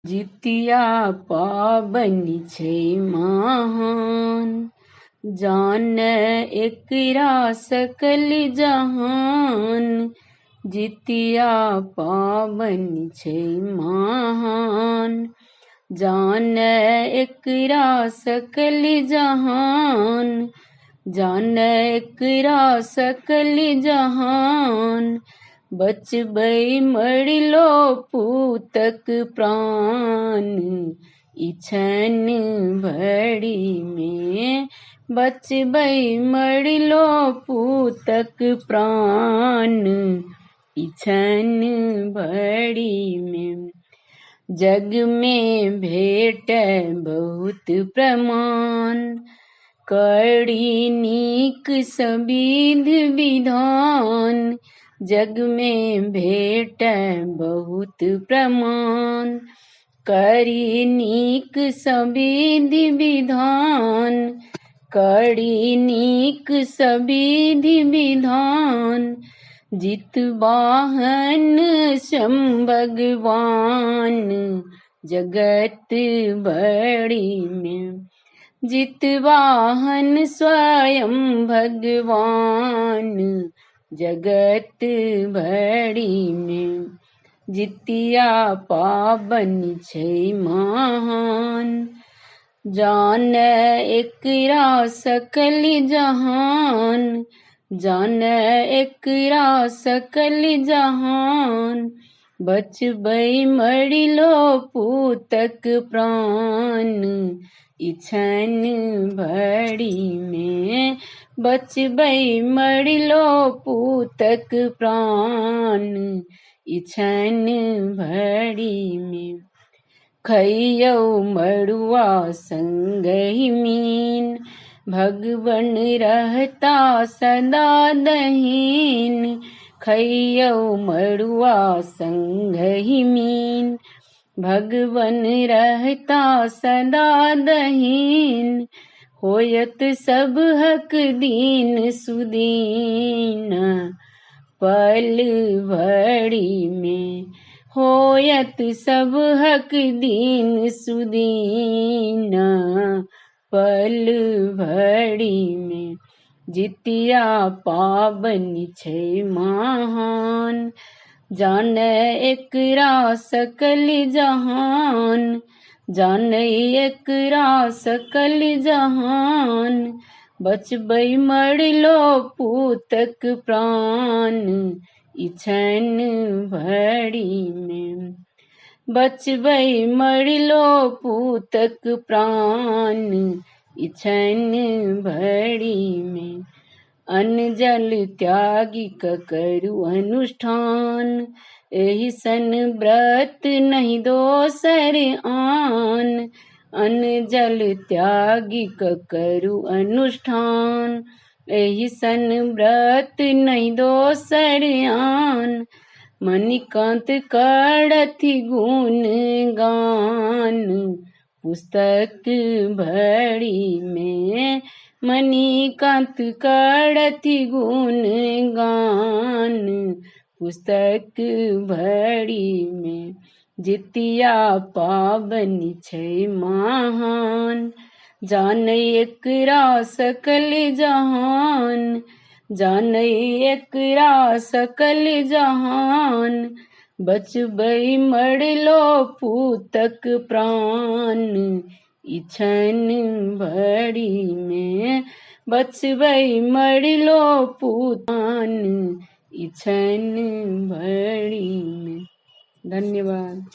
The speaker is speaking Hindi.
जितिया पाबनि छै महान, जान एकरा सकल जहान। जितिया पाबनि छै महान, जान एकरा सकल जहान। जान एकरा सकल जहान, बचबै मरलो पूतक प्राण। इछन भरी में बचबै मरलो पूतक प्राण। इछन भरी में जग में भेट बहुत प्रमाण, करी नीक सविध विधान। जग में भेट बहुत प्रमाण, करी नीक सविध विधान। करी नीक सविध विधान, जितवाहन सम भगवान। जगत बड़ी में जितवाहन स्वयं भगवान। जगत बड़ी में जितिया पाबनि छै महान, जान एकरा सकल जहान। जान एकरा सकल जहान, बचबै मरलो पूतक प्राण। इछन भरी में बचबै मरलो पूतक प्राण। इछन भरी में खइयौ मड़ुआ संगहि मीन, भगवन रहता सदा दहीन। खइयौ मड़ुआ संगहि मीन, भगवन रहता सदा दहीन। होयत सब हक दीन सुदीन, पल भरी में होयत सब हक दीन सुदीन। पल भरी में जितिया पाबनि छै महान, जान एकरा सकल जहान। जान एकरा सकल जहान, बचबै मरलो पूतक प्राण। इछन भरी में बचबै मरलो पूतक प्राण। इछन भरी में अन्न जल त्यागी करू अनुष्ठान। एहि सन व्रत नहीं दोसर आन। अन्न जल त्यागी करू अनुष्ठान, एहि सन व्रत नहीं दोसर आन। मणिकांत करथि गुण गान, पुस्तक भरी में मणिकांत करथि गुण गान। पुस्तक भरी में जितिया पाबनि छै महान, जान एकरा सकल जहान। जान एकरा सकल जहान, बचबै मरलो पूतक प्राण। इछन भरी में बचबै मरलो पूतान। इछन भरी में। धन्यवाद।